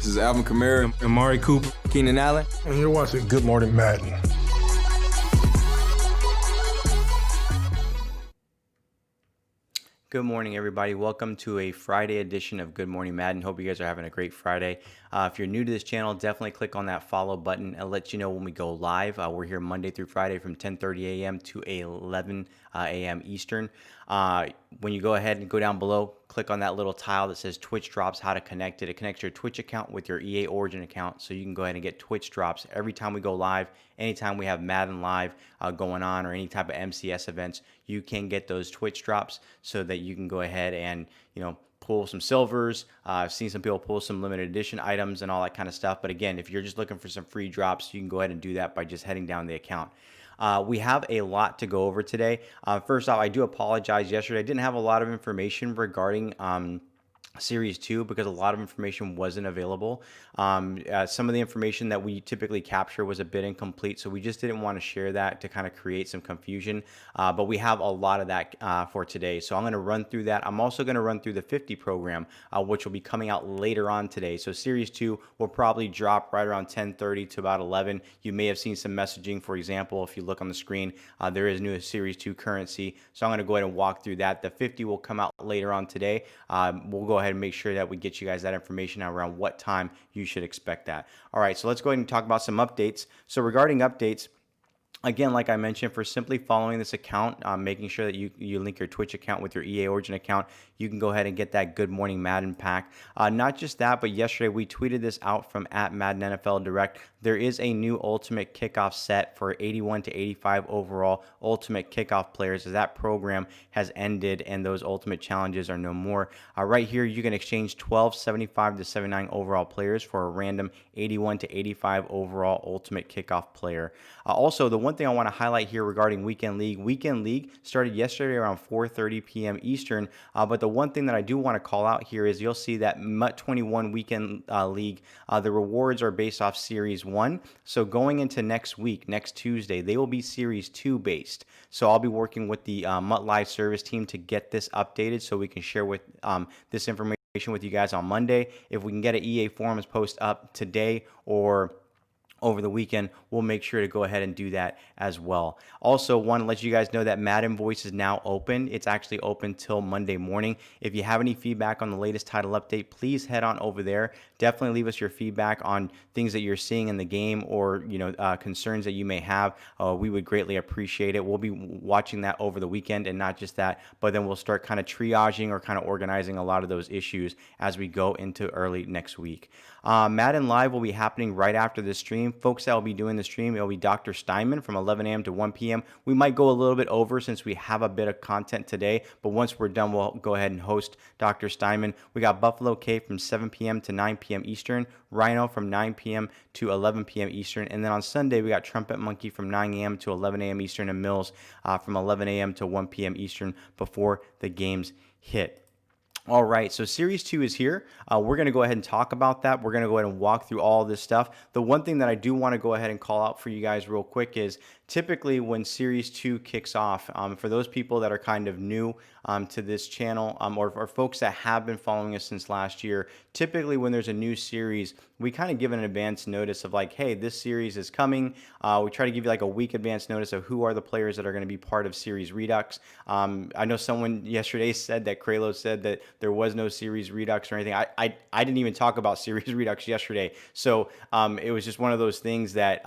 This is Alvin Kamara, Amari Cooper, Keenan Allen. And you're watching Good Morning Madden. Good morning, everybody. Welcome to a Friday edition of Good Morning Madden. Hope you guys are having a great Friday. If you're new to this channel, definitely click on that follow button. It'll let you know when we go live. We're here Monday through Friday from 10:30 a.m. to 11 a.m. Eastern. When you go ahead and go down below, click on that little tile that says Twitch Drops, how to connect it. It connects your Twitch account with your EA Origin account, so you can go ahead and get Twitch Drops every time we go live. Anytime we have Madden Live going on or any type of MCS events, you can get those Twitch Drops so that you can go ahead and, pull some silvers. I've seen some people pull some limited edition items and all that kind of stuff. But again, if you're just looking for some free drops, you can go ahead and do that by just heading down the account. We have a lot to go over today. First off, I do apologize. Yesterday, I didn't have a lot of information regarding Series 2 because a lot of information wasn't available. Some of the information that we typically capture was a bit incomplete, so we just didn't want to share that to kind of create some confusion. But we have a lot of that for today, so I'm going to run through that. I'm also going to run through the 50 program, which will be coming out later on today. So Series 2 will probably drop right around 10:30 to about 11. You may have seen some messaging. For example, if you look on the screen, there is new Series 2 currency. So I'm going to go ahead and walk through that. The 50 will come out later on today. We'll go ahead and make sure that we get you guys that information around what time you should expect that. All right, so let's go ahead and talk about some updates. So regarding updates, again, like I mentioned, for simply following this account, making sure that you link your Twitch account with your EA Origin account, you can go ahead and get that Good Morning Madden pack. Not just that, but yesterday we tweeted this out from @MaddenNFL Direct. There is a new Ultimate Kickoff set for 81 to 85 overall Ultimate Kickoff players, as that program has ended and those Ultimate Challenges are no more. Right here, you can exchange 12 75 to 79 overall players for a random 81 to 85 overall Ultimate Kickoff player. Also, the one thing I want to highlight here regarding Weekend League started yesterday around 4:30 p.m. Eastern, but the one thing that I do want to call out here is you'll see that MUT 21 Weekend League, the rewards are based off Series 1. So going into next week, next Tuesday, they will be Series 2 based. So I'll be working with the MUT Live service team to get this updated so we can share with this information with you guys on Monday. If we can get an EA Forums post up today or over the weekend, we'll make sure to go ahead and do that as well. Also, want to let you guys know that Madden Voice is now open. It's actually open till Monday morning. If you have any feedback on the latest title update, please head on over there. Definitely leave us your feedback on things that you're seeing in the game or concerns that you may have. We would greatly appreciate it. We'll be watching that over the weekend, and not just that, but then we'll start kind of triaging or kind of organizing a lot of those issues as we go into early next week. Madden Live will be happening right after the stream. Folks that will be doing the stream, it'll be Dr. Steinman from 11 a.m. to 1 p.m. We might go a little bit over since we have a bit of content today, but once we're done, we'll go ahead and host Dr. Steinman. We got Buffalo K from 7 p.m. to 9 p.m. Eastern, Rhino from 9 p.m. to 11 p.m. Eastern, and then on Sunday, we got Trumpet Monkey from 9 a.m. to 11 a.m. Eastern, and Mills from 11 a.m. to 1 p.m. Eastern before the games hit. All right, so Series 2 is here. We're going to go ahead and talk about that. We're going to go ahead and walk through all of this stuff. The one thing that I do want to go ahead and call out for you guys real quick is typically when Series 2 kicks off, for those people that are kind of new to this channel or folks that have been following us since last year, typically when there's a new series, we kind of give an advance notice of like, hey, this series is coming. We try to give you like a week advance notice of who are the players that are going to be part of Series Redux. I know someone yesterday said that Kralo said that there was no Series Redux or anything. I didn't even talk about Series Redux yesterday. So it was just one of those things that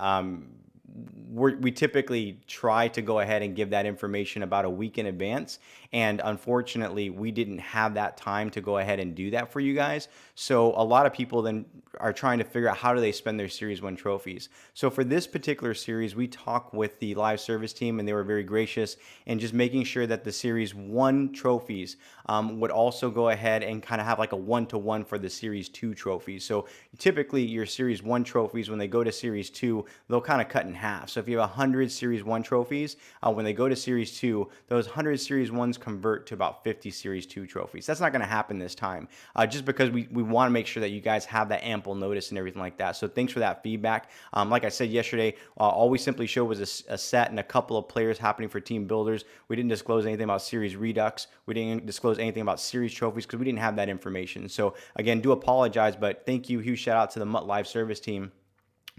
we typically try to go ahead and give that information about a week in advance. And unfortunately, we didn't have that time to go ahead and do that for you guys. So a lot of people then are trying to figure out how do they spend their Series 1 trophies. So for this particular series, we talked with the live service team, and they were very gracious in just making sure that the Series 1 trophies would also go ahead and kind of have like a one-to-one for the Series 2 trophies. So typically your Series 1 trophies, when they go to Series 2, they'll kind of cut in half. So if you have 100 Series 1 trophies, when they go to Series 2, those 100 Series 1s convert to about 50 Series 2 trophies. That's not going to happen this time, just because we want to make sure that you guys have that ample sample notice and everything like that. So thanks for that feedback. Like I said yesterday, all we simply showed was a set and a couple of players happening for team builders. We didn't disclose anything about series redux. We didn't disclose anything about series trophies because we didn't have that information. So again, do apologize, but thank you. Huge shout out to the Mutt Live service team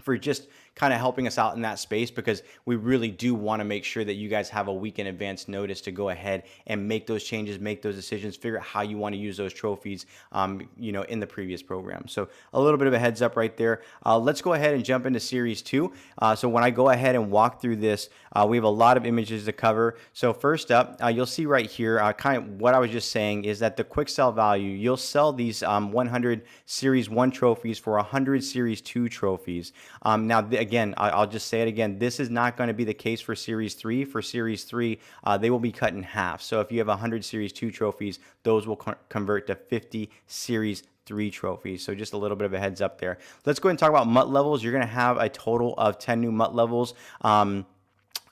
for just kind of helping us out in that space, because we really do want to make sure that you guys have a week in advance notice to go ahead and make those changes, make those decisions, figure out how you want to use those trophies, in the previous program. So a little bit of a heads up right there. Let's go ahead and jump into Series 2. So when I go ahead and walk through this, we have a lot of images to cover. So first up, you'll see right here, kind of what I was just saying is that the quick sell value, you'll sell these 100 Series 1 trophies for 100 Series 2 trophies. Now, again, I'll just say it again. This is not going to be the case for Series 3. For Series 3, they will be cut in half. So if you have 100 Series 2 trophies, those will convert to 50 Series 3 trophies. So just a little bit of a heads up there. Let's go ahead and talk about MUT levels. You're going to have a total of 10 new MUT levels.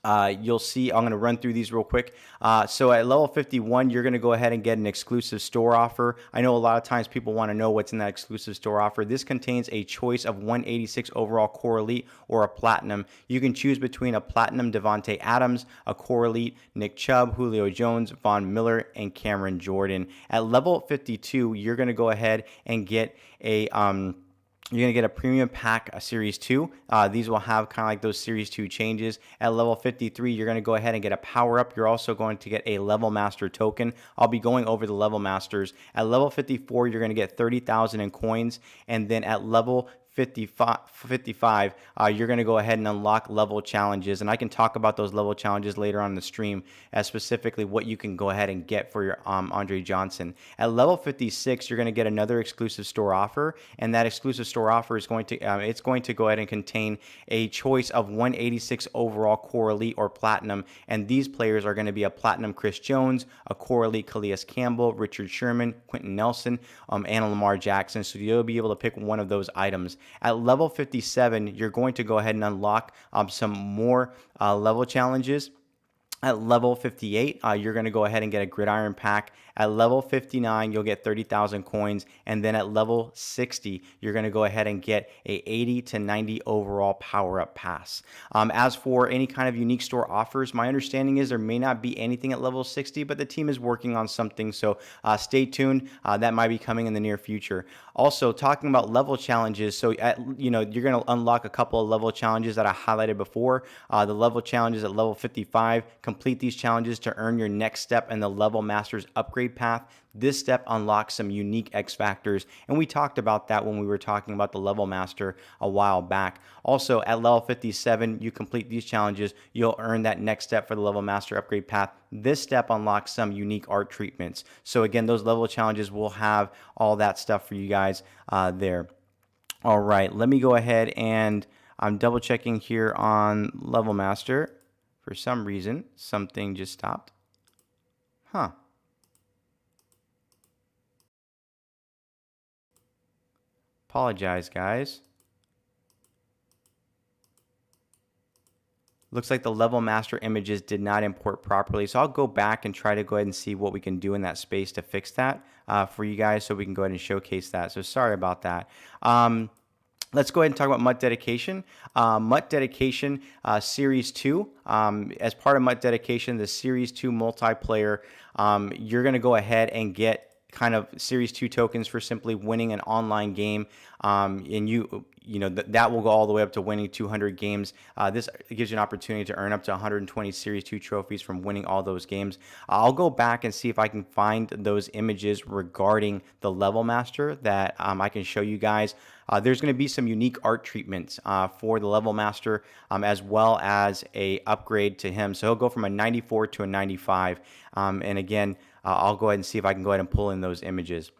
You'll see, I'm going to run through these real quick. So at level 51, you're going to go ahead and get an exclusive store offer. I know a lot of times people want to know what's in that exclusive store offer. This contains a choice of 186 overall core elite or a platinum. You can choose between a platinum Devontae Adams, a core elite Nick Chubb, Julio Jones, Von Miller, and Cameron Jordan. At level 52, you're going to go ahead and get a you're going to get a premium pack, a Series 2. These will have kind of like those Series 2 changes. At level 53, you're going to go ahead and get a power up. You're also going to get a level master token. I'll be going over the level masters. At level 54, you're going to get 30,000 in coins. And then at level 55, you're going to go ahead and unlock level challenges, and I can talk about those level challenges later on in the stream, as specifically what you can go ahead and get for your Andre Johnson. At level 56, you're going to get another exclusive store offer, and that exclusive store offer is going to it's going to go ahead and contain a choice of 186 overall core elite or platinum, and these players are going to be a platinum Chris Jones, a core elite Calais Campbell, Richard Sherman, Quentin Nelson, and Lamar Jackson. So you'll be able to pick one of those items. At level 57, you're going to go ahead and unlock some more level challenges. At level 58, you're going to go ahead and get a gridiron pack. At level 59, you'll get 30,000 coins. And then at level 60, you're going to go ahead and get a 80 to 90 overall power-up pass. As for any kind of unique store offers, my understanding is there may not be anything at level 60, but the team is working on something. So stay tuned. That might be coming in the near future. Also, talking about level challenges, so you're going to unlock a couple of level challenges that I highlighted before. The level challenges at level 55, complete these challenges to earn your next step in the level masters upgrade path. This step unlocks some unique X factors, and we talked about that when we were talking about the level master a while back. Also, at level 57, you complete these challenges, you'll earn that next step for the level master upgrade path. This step unlocks some unique art treatments. So again, those level challenges will have all that stuff for you guys there. All right, let me go ahead and I'm double checking here on level master. For some reason, something just stopped. Apologize, guys. Looks like the level master images did not import properly. So I'll go back and try to go ahead and see what we can do in that space to fix that for you guys, so we can go ahead and showcase that. So sorry about that. Let's go ahead and talk about MUT Dedication. MUT Dedication Series 2. As part of MUT Dedication, the Series 2 multiplayer, you're going to go ahead and get kind of Series 2 tokens for simply winning an online game. And that will go all the way up to winning 200 games. This gives you an opportunity to earn up to 120 Series 2 trophies from winning all those games. I'll go back and see if I can find those images regarding the level master that I can show you guys. There's going to be some unique art treatments for the level master, as well as a upgrade to him. So he'll go from a 94 to a 95. And again, I'll go ahead and see if I can go ahead and pull in those images.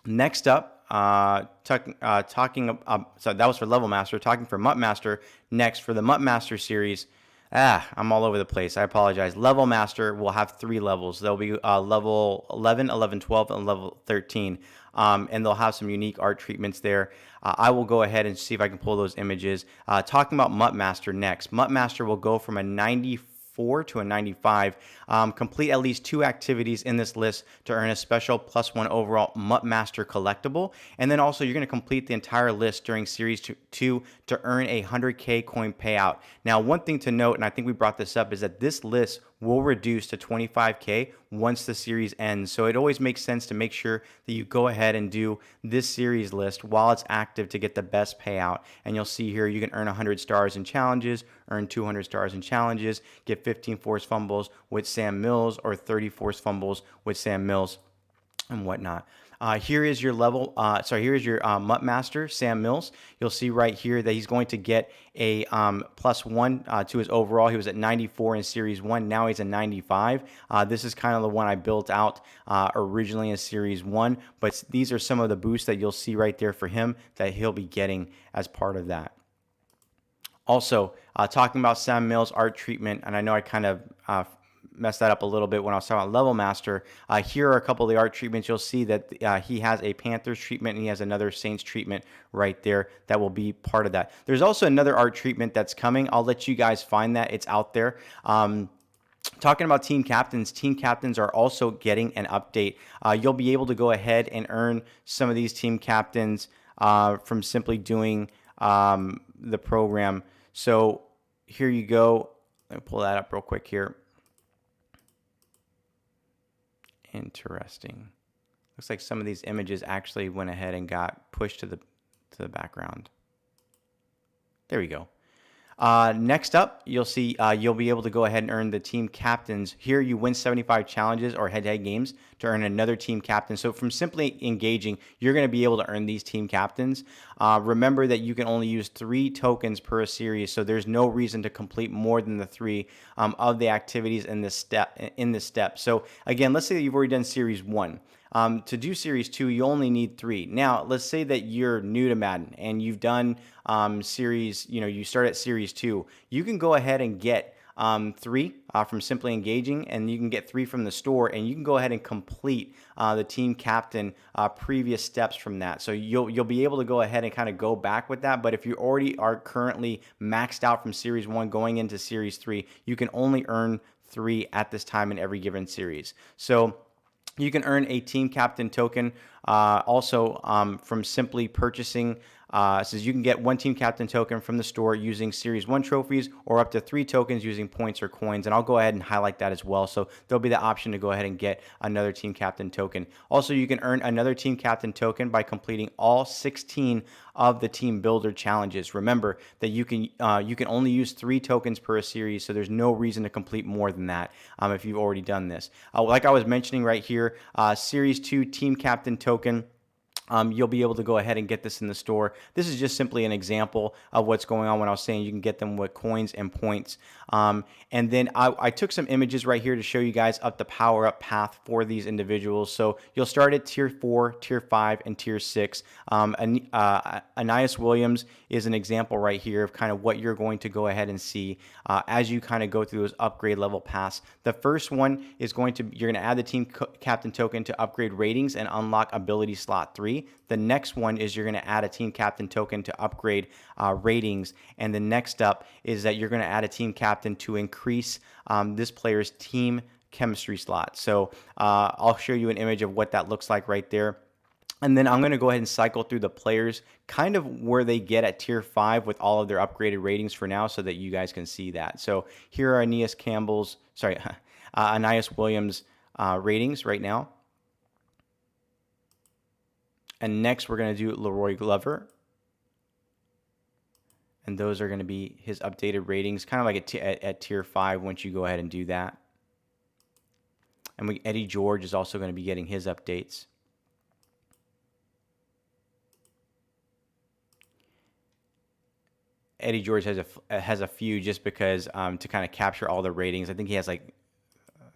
Next up, so that was for level master. Talking for MUT master. Next, for the MUT master series, I'm all over the place. I apologize. Level master will have 3 levels. There'll be level 11, 11, 12, and level 13. And they'll have some unique art treatments there. I will go ahead and see if I can pull those images. Talking about MUT master next. MUT master will go from a 94 94 to a 95. Complete at least 2 activities in this list to earn a special +1 overall MUT Master collectible. And then also you're going to complete the entire list during Series 2 to earn a 100K coin payout. Now, one thing to note, and I think we brought this up, is that this list will reduce to 25K once the series ends. So it always makes sense to make sure that you go ahead and do this series list while it's active to get the best payout. And you'll see here you can earn 100 stars in challenges, earn 200 stars in challenges, get 15 forced fumbles with Sam Mills or 30 forced fumbles with Sam Mills and whatnot. Here is your level. Here's your MUT Master, Sam Mills. You'll see right here that he's going to get a +1 to his overall. He was at 94 in Series 1. Now he's a 95. This is kind of the one I built out originally in Series 1. But these are some of the boosts that you'll see right there for him that he'll be getting as part of that. Also, talking about Sam Mills' art treatment, and I know I kind of messed that up a little bit when I was talking about Level Master. Here are a couple of the art treatments. You'll see that he has a Panthers treatment and he has another Saints treatment right there that will be part of that. There's also another art treatment that's coming. I'll let you guys find that. It's out there. Talking about team captains are also getting an update. You'll be able to go ahead and earn some of these team captains from simply doing the program. So here you go. Let me pull that up real quick here. Interesting. Looks like some of these images actually went ahead and got pushed to the background. There we go. Next up, you'll see you'll be able to go ahead and earn the team captains. Here you win 75 challenges or head-to-head games to earn another team captain. So from simply engaging, you're going to be able to earn these team captains. Remember that you can only use 3 tokens per series, so there's no reason to complete more than the 3 of the activities in this step. So again, let's say that you've already done Series 1. To do Series 2, you only need 3. Now, let's say that you're new to Madden and you've done you start at Series 2. You can go ahead and get 3 from simply engaging, and you can get 3 from the store, and you can go ahead and complete the team captain previous steps from that. So you'll be able to go ahead and kind of go back with that. But if you already are currently maxed out from Series 1 going into Series 3, you can only earn 3 at this time in every given series. So you can earn a team captain token also from simply purchasing. Says you can get 1 team captain token from the store using Series 1 trophies or up to 3 tokens using points or coins. And I'll go ahead and highlight that as well. So there'll be the option to go ahead and get another team captain token. Also, you can earn another team captain token by completing all 16 of the team builder challenges. Remember that you can only use 3 tokens per series, so there's no reason to complete more than that if you've already done this. Like I was mentioning right here, Series 2 team captain token. You'll be able to go ahead and get this in the store. This is just simply an example of what's going on when I was saying you can get them with coins and points. And then I took some images right here to show you guys up the power up path for these individuals. So you'll start at Tier 4, Tier 5, and Tier 6. Anais Williams is an example right here of kind of what you're going to go ahead and see as you kind of go through those upgrade level paths. The first one is you're going to add the team captain token to upgrade ratings and unlock ability slot 3. The next one is you're going to add a team captain token to upgrade ratings. And the next up is that you're going to add a team captain to increase this player's team chemistry slot. So I'll show you an image of what that looks like right there. And then I'm going to go ahead and cycle through the players kind of where they get at Tier 5 with all of their upgraded ratings for now so that you guys can see that. So here are Anais Williams' ratings right now. And next, we're going to do Leroy Glover. And those are going to be his updated ratings, kind of like at Tier 5 once you go ahead and do that. And Eddie George is also going to be getting his updates. Eddie George has a few just because to kind of capture all the ratings. I think he has like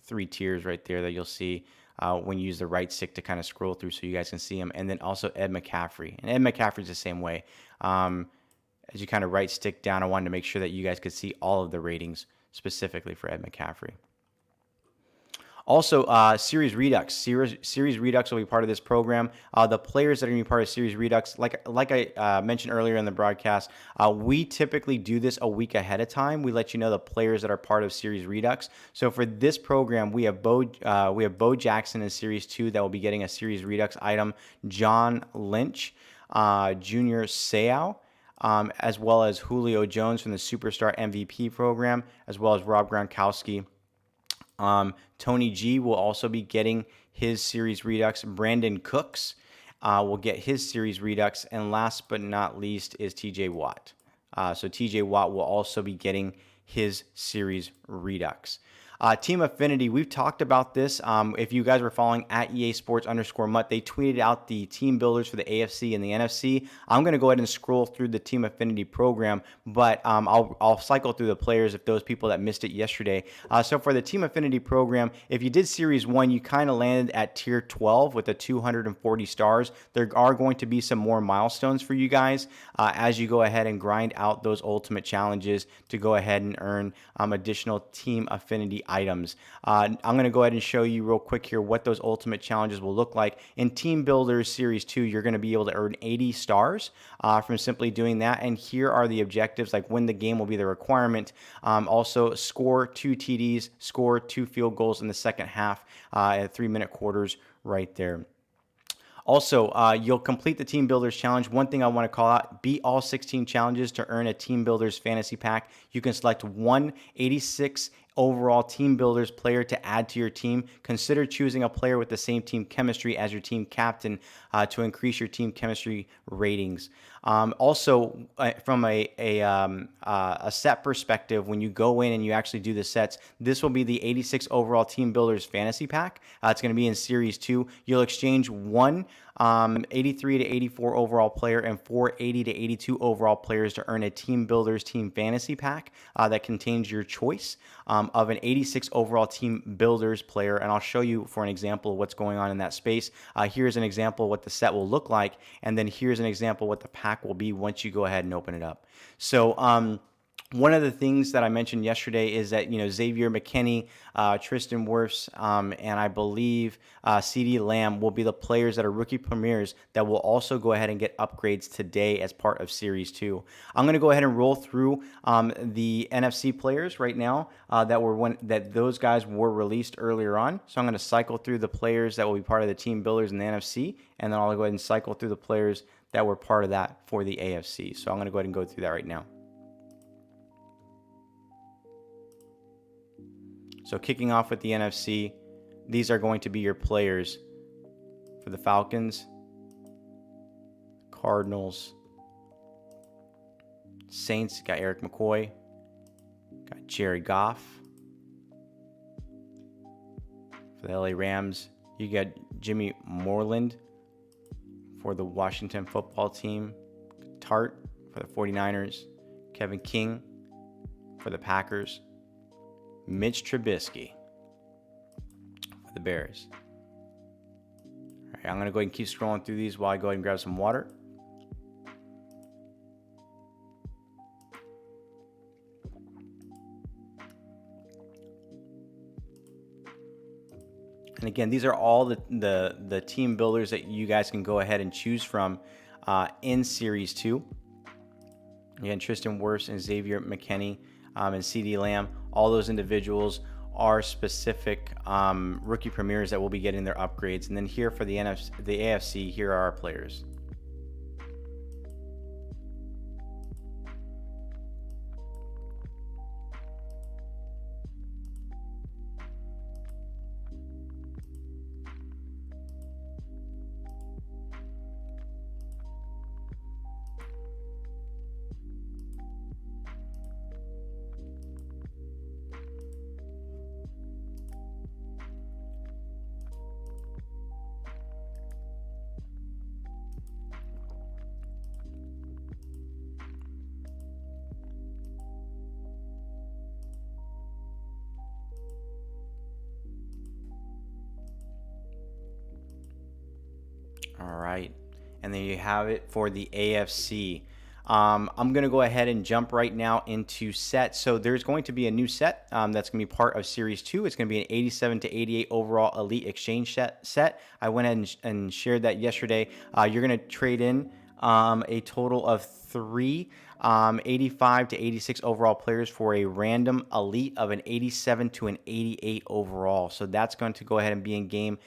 3 tiers right there that you'll see. When you use the right stick to kind of scroll through so you guys can see them. And then also Ed McCaffrey. And Ed McCaffrey's the same way. As you kind of right stick down, I wanted to make sure that you guys could see all of the ratings specifically for Ed McCaffrey. Also, Series Redux. Series Redux will be part of this program. The players that are going to be part of Series Redux, like I mentioned earlier in the broadcast, we typically do this a week ahead of time. We let you know the players that are part of Series Redux. So for this program, we have Bo Jackson in Series 2 that will be getting a Series Redux item. John Lynch, Junior Seau, as well as Julio Jones from the Superstar MVP program, as well as Rob Gronkowski. Tony G will also be getting his Series Redux. Brandin Cooks will get his Series Redux. And last but not least is TJ Watt. So TJ Watt will also be getting his Series Redux. Team Affinity, we've talked about this. If you guys were following at EA Sports _Mutt, they tweeted out the team builders for the AFC and the NFC. I'm going to go ahead and scroll through the Team Affinity program, but I'll cycle through the players if those people that missed it yesterday. So for the Team Affinity program, if you did Series 1, you kind of landed at Tier 12 with the 240 stars. There are going to be some more milestones for you guys as you go ahead and grind out those ultimate challenges to go ahead and earn additional Team Affinity items. I'm going to go ahead and show you real quick here what those ultimate challenges will look like. In Team Builders Series 2, you're going to be able to earn 80 stars from simply doing that. And here are the objectives, like win the game will be the requirement. Also, score 2 TDs, score 2 field goals in the second half at 3-minute quarters right there. Also, you'll complete the Team Builders Challenge. One thing I want to call out, beat all 16 challenges to earn a Team Builders Fantasy Pack. You can select 186 overall Team Builders player to add to your team. Consider choosing a player with the same team chemistry as your team captain to increase your team chemistry ratings. Also, from a set perspective, when you go in and you actually do the sets, this will be the 86 overall Team Builders Fantasy Pack. It's going to be in Series 2. You'll exchange one 83 to 84 overall player and 4 80 to 82 overall players to earn a Team Builders Team Fantasy Pack that contains your choice of an 86 overall Team Builders player. And I'll show you for an example of what's going on in that space. Here's an example of what the set will look like. And then here's an example of what the pack will be once you go ahead and open it up. So, one of the things that I mentioned yesterday is that, Xavier McKinney, Tristan Wirfs, and I believe CeeDee Lamb will be the players that are rookie premieres that will also go ahead and get upgrades today as part of Series 2. I'm going to go ahead and roll through the NFC players right now that those guys were released earlier on. So I'm going to cycle through the players that will be part of the team builders in the NFC, and then I'll go ahead and cycle through the players that were part of that for the AFC. So I'm going to go ahead and go through that right now. So kicking off with the NFC, these are going to be your players for the Falcons, Cardinals, Saints, got Eric McCoy, got Jared Goff. For the LA Rams, you got Jimmy Moreland. For the Washington football team, Tart for the 49ers, Kevin King for the Packers, Mitch Trubisky for the Bears. All right, I'm going to go ahead and keep scrolling through these while I go ahead and grab some water. And again, these are all the team builders that you guys can go ahead and choose from in Series 2. Again, Tristan Wirfs and Xavier McKinney and CeeDee Lamb, all those individuals are specific rookie premieres that will be getting their upgrades. And then here for the AFC, here are our players. All right, and there you have it for the AFC. I'm going to go ahead and jump right now into set. So there's going to be a new set that's going to be part of Series 2. It's going to be an 87 to 88 overall Elite Exchange set. I went ahead and shared that yesterday. You're going to trade in a total of 3 85 to 86 overall players for a random elite of an 87 to an 88 overall. So that's going to go ahead and be in game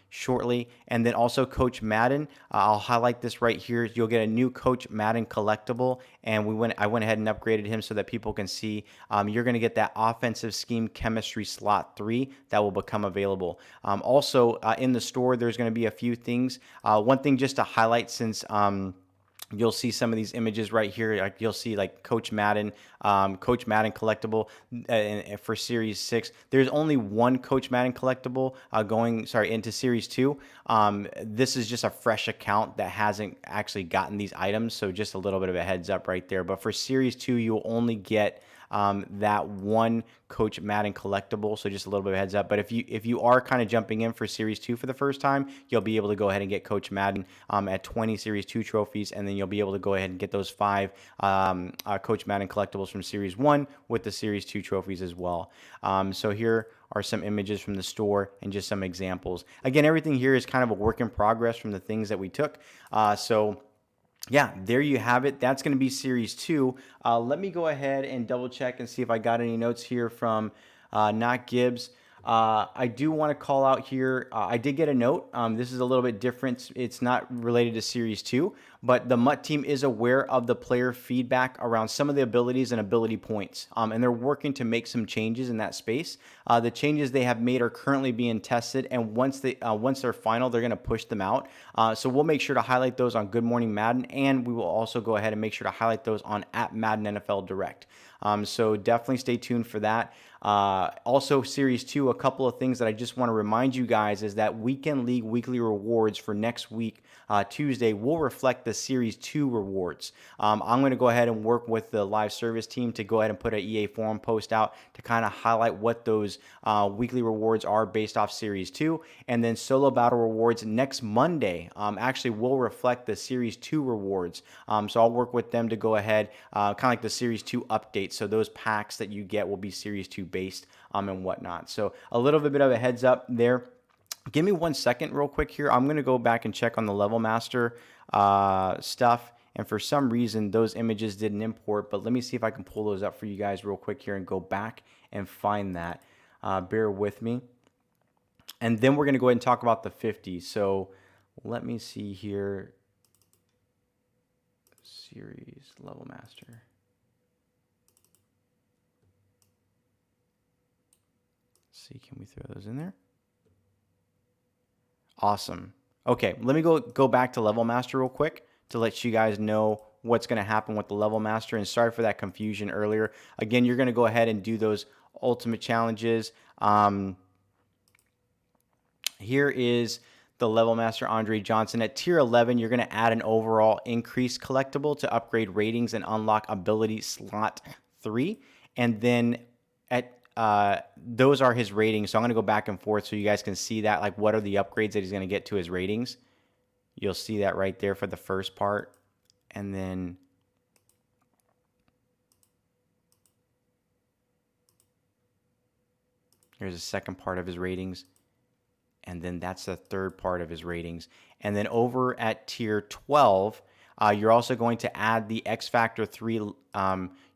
shortly. And then also Coach Madden, I'll highlight this right here. You'll get a new Coach Madden collectible, and I went ahead and upgraded him so that people can see. You're going to get that offensive scheme chemistry slot 3 that will become available. Also in the store, there's going to be a few things. One thing just to highlight, since you'll see some of these images right here. Like you'll see like Coach Madden collectible for Series 6. There's only one Coach Madden collectible into Series 2. This is just a fresh account that hasn't actually gotten these items, so just a little bit of a heads up right there. But for Series 2, you'll only get that one Coach Madden collectible, so just a little bit of a heads up. But if you are kind of jumping in for Series 2 for the first time, you'll be able to go ahead and get Coach Madden at 20 Series 2 trophies, and then you'll be able to go ahead and get those 5 Coach Madden collectibles from Series 1 with the Series 2 trophies as well. So here are some images from the store and just some examples. Again, everything here is kind of a work in progress from the things that we took. So yeah, there you have it. That's going to be Series 2. Let me go ahead and double check and see if I got any notes here from Not Gibbs. I do want to call out here, I did get a note. This is a little bit different. It's not related to Series 2, but the MUT team is aware of the player feedback around some of the abilities and ability points, and they're working to make some changes in that space. The changes they have made are currently being tested, and once they're final, they're going to push them out. So we'll make sure to highlight those on Good Morning Madden, and we will also go ahead and make sure to highlight those on @Madden NFL Direct. So definitely stay tuned for that. Also, Series 2, a couple of things that I just want to remind you guys is that Weekend League weekly rewards for next week, Tuesday, will reflect the Series 2 rewards. I'm going to go ahead and work with the live service team to go ahead and put an EA forum post out to kind of highlight what those weekly rewards are based off Series 2. And then solo battle rewards next Monday actually will reflect the Series 2 rewards. So I'll work with them to go ahead, kind of like the Series 2 update. So those packs that you get will be Series 2 based and whatnot. So a little bit of a heads up there. Give me 1 second real quick here. I'm going to go back and check on the Level Master stuff. And for some reason, those images didn't import. But let me see if I can pull those up for you guys real quick here and go back and find that. Bear with me. And then we're going to go ahead and talk about the 50. So let me see here. Series Level Master. See, can we throw those in there? Awesome. Okay, let me go back to Level Master real quick to let you guys know what's going to happen with the Level Master. And sorry for that confusion earlier. Again, you're going to go ahead and do those ultimate challenges. Here is the Level Master Andre Johnson. At tier 11, you're going to add an overall increase collectible to upgrade ratings and unlock ability slot 3. And then at those are his ratings. So I'm going to go back and forth so you guys can see that, like what are the upgrades that he's going to get to his ratings. You'll see that right there for the first part. And then here's the second part of his ratings. And then that's the third part of his ratings. And then over at tier 12, you're also going to add the X Factor 3.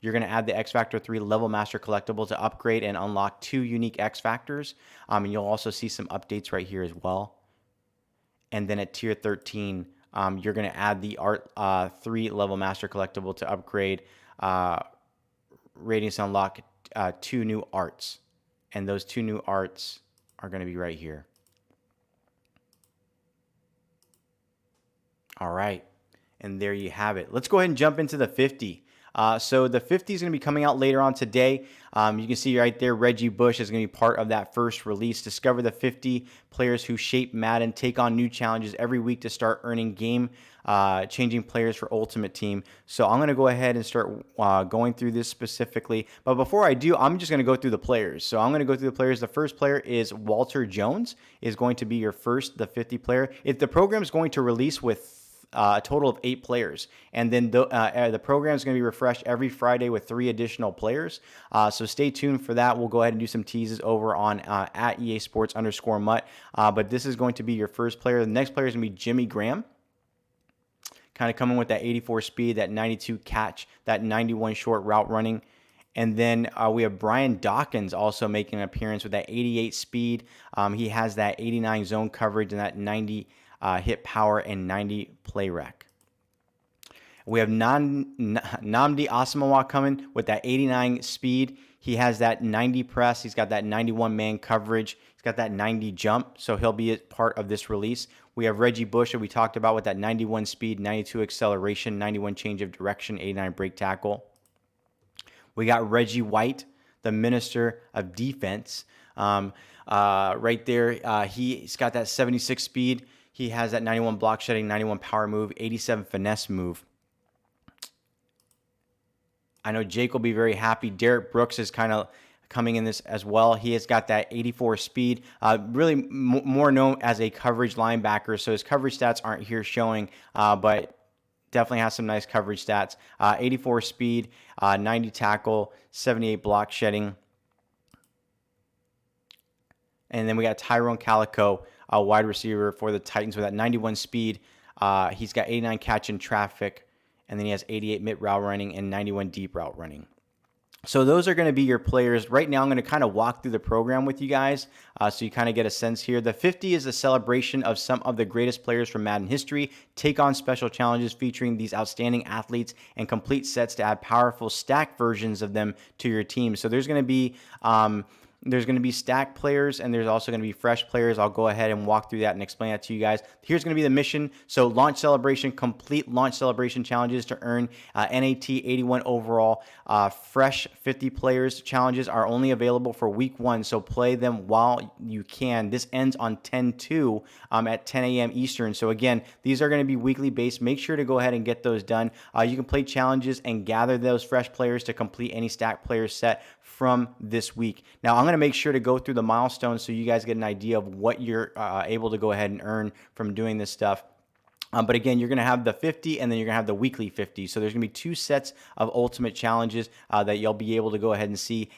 You're going to add the X Factor 3 Level Master collectible to upgrade and unlock 2 unique X Factors. And you'll also see some updates right here as well. And then at tier 13, you're going to add the Art 3 Level Master collectible to upgrade ratings and unlock 2 new arts. And those 2 new arts are going to be right here. All right. And there you have it. Let's go ahead and jump into the 50. So the 50 is going to be coming out later on today. You can see right there, Reggie Bush is going to be part of that first release. Discover the 50 players who shape Madden. Take on new challenges every week to start earning game-changing players for Ultimate Team. So I'm going to go ahead and start going through this specifically. But before I do, I'm just going to go through the players. So I'm going to go through the players. The first player is Walter Jones, is going to be your first, the 50 player. If the program is going to release with a total of 8 players. And then the program is going to be refreshed every Friday with 3 additional players. So stay tuned for that. We'll go ahead and do some teases over on at EA Sports _Mutt. But this is going to be your first player. The next player is going to be Jimmy Graham. Kind of coming with that 84 speed, that 92 catch, that 91 short route running. And then we have Brian Dawkins also making an appearance with that 88 speed. He has that 89 zone coverage and that 90 hit power and 90 play rec. We have Nnamdi Asomugha coming with that 89 speed. He has that 90 press. He's got that 91 man coverage. He's got that 90 jump, so he'll be a part of this release. We have Reggie Bush that we talked about with that 91 speed, 92 acceleration, 91 change of direction, 89 break tackle. We got Reggie White, the Minister of Defense, right there. He's got that 76 speed. He has that 91 block shedding, 91 power move, 87 finesse move. I know Jake will be very happy. Derek Brooks is kind of coming in this as well. He has got that 84 speed, really more known as a coverage linebacker. So his coverage stats aren't here showing, but definitely has some nice coverage stats. 84 speed, 90 tackle, 78 block shedding. And then we got Tyrone Calico, a wide receiver for the Titans with that 91 speed. He's got 89 catch in traffic. And then he has 88 mid route running and 91 deep route running. So those are going to be your players. Right now, I'm going to kind of walk through the program with you guys so you kind of get a sense here. The 50 is a celebration of some of the greatest players from Madden history. Take on special challenges featuring these outstanding athletes and complete sets to add powerful stacked versions of them to your team. So there's going to be stacked players, and there's also going to be fresh players. I'll go ahead and walk through that and explain that to you guys. Here's going to be the mission. So launch celebration, complete launch celebration challenges to earn NAT 81 overall. Fresh 50 players challenges are only available for week 1, so play them while you can. This ends on 10/2 at 10 a.m. Eastern. So again, these are going to be weekly based. Make sure to go ahead and get those done. You can play challenges and gather those fresh players to complete any stacked player set from this week. Now, I'm going to make sure to go through the milestones so you guys get an idea of what you're able to go ahead and earn from doing this stuff. But again, you're going to have the 50 and then you're going to have the weekly 50. So there's going to be 2 sets of ultimate challenges that you'll be able to go ahead and see.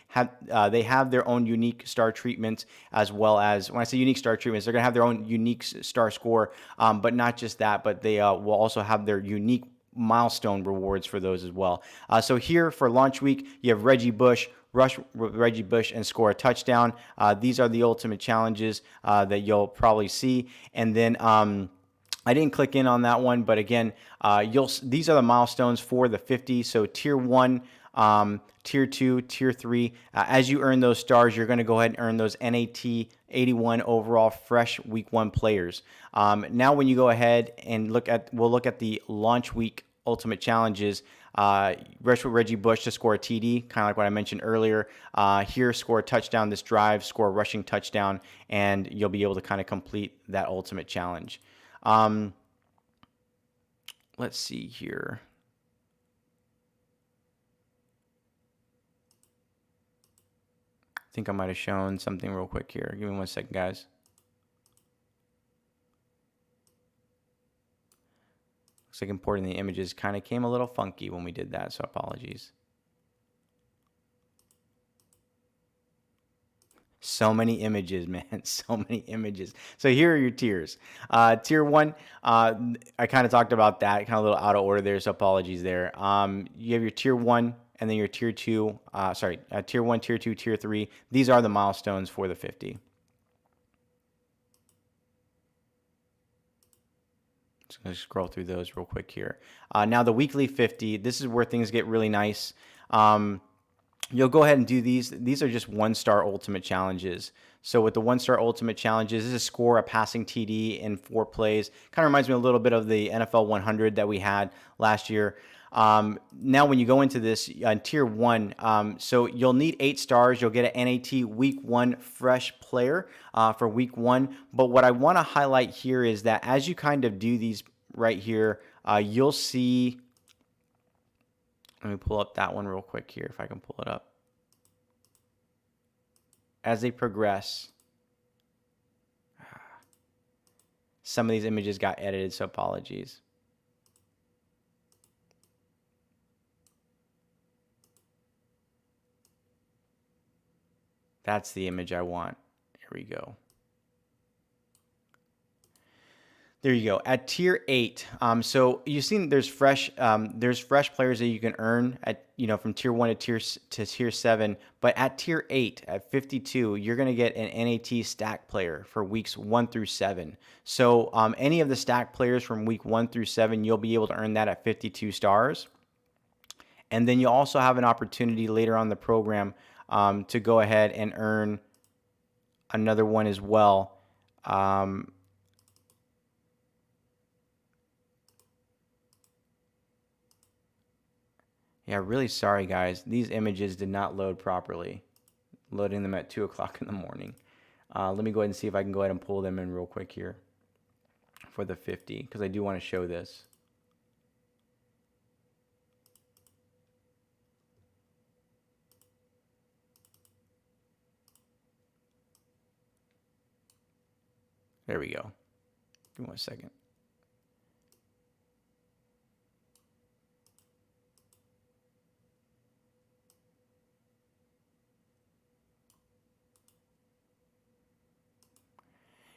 They have their own unique star treatment, as well as, when I say unique star treatments, they're going to have their own unique star score. But not just that, but they will also have their unique milestone rewards for those as well. So here for launch week, you have Reggie Bush, rush Reggie Bush and score a touchdown. These are the ultimate challenges that you'll probably see. And then I didn't click in on that one, but again, these are the milestones for the 50. So tier 1, tier 2, tier 3. As you earn those stars, you're going to go ahead and earn those NAT 81 overall fresh week 1 players. Now when you go ahead and we'll look at the launch week ultimate challenges. Rush with Reggie Bush to score a TD, kind of like what I mentioned earlier. Here, score a touchdown this drive, score a rushing touchdown, and you'll be able to kind of complete that ultimate challenge. Let's see here. I think I might have shown something real quick here. Give me 1 second, guys. Looks like importing the images kind of came a little funky when we did that, so apologies. So many images, man. So many images. So here are your tiers. Tier 1, I kind of talked about that, kind of a little out of order there, so apologies there. You have your tier 1 and then your tier 2. Tier 1, tier 2, tier 3. These are the milestones for the 50. Just going to scroll through those real quick here. Now the weekly 50, this is where things get really nice. You'll go ahead and do these. These are just 1-star ultimate challenges. So with the 1-star ultimate challenges, this is score a passing TD in 4 plays. Kind of reminds me a little bit of the NFL 100 that we had last year. Now when you go into this tier 1, so you'll need 8 stars. You'll get an NAT week 1 fresh player for week 1. But what I want to highlight here is that as you kind of do these right here, you'll see. Let me pull up that one real quick here if I can pull it up. As they progress, some of these images got edited, so apologies. That's the image I want. Here we go. There you go. At tier 8, so you've seen there's fresh players that you can earn at from tier 1 to tier 7, but at tier 8 at 52, you're going to get an NAT stack player for weeks 1 through 7. So any of the stack players from week 1 through 7, you'll be able to earn that at 52 stars. And then you also have an opportunity later on in the program to go ahead and earn another one as well. Yeah, really sorry, guys. These images did not load properly. Loading them at 2 o'clock in the morning. Let me go ahead and see if I can go ahead and pull them in real quick here for the 50, because I do want to show this. There we go. Give me 1 second.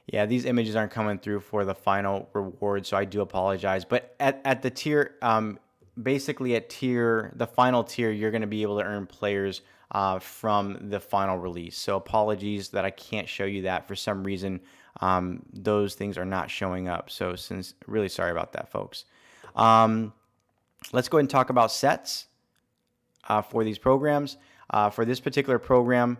Yeah, these images aren't coming through for the final reward, so I do apologize. But at the tier, basically at the final tier, you're going to be able to earn players from the final release. So apologies that I can't show you that. For some reason, those things are not showing up. So really sorry about that, folks. Let's go ahead and talk about sets for these programs. For this particular program,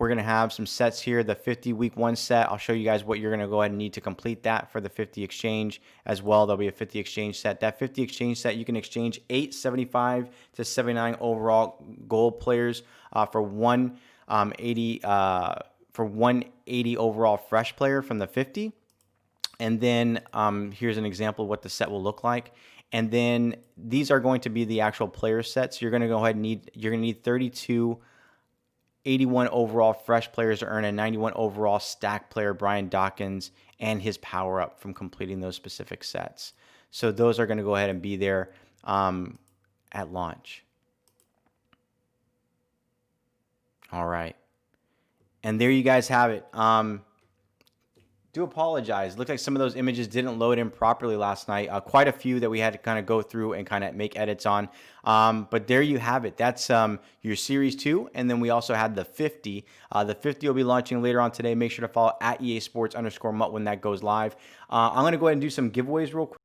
we're going to have some sets here. The 50 week 1 set, I'll show you guys what you're going to go ahead and need to complete that for the 50 exchange as well. There'll be a 50 exchange set. That 50 exchange set, you can exchange 8 75 to 79 overall gold players for 180 overall fresh player from the 50. And then here's an example of what the set will look like. And then these are going to be the actual player sets. You're going to go ahead and need 32 81 overall fresh players to earn a 91 overall stack player, Brian Dawkins, and his power up from completing those specific sets. So those are going to go ahead and be there at launch. All right. And there you guys have it. Do apologize. Looked like some of those images didn't load in properly last night. Quite a few that we had to kind of go through and kind of make edits on. But there you have it. That's your Series 2. And then we also had the 50. The 50 will be launching later on today. Make sure to follow at EA Sports _MUT when that goes live. I'm going to go ahead and do some giveaways real quick.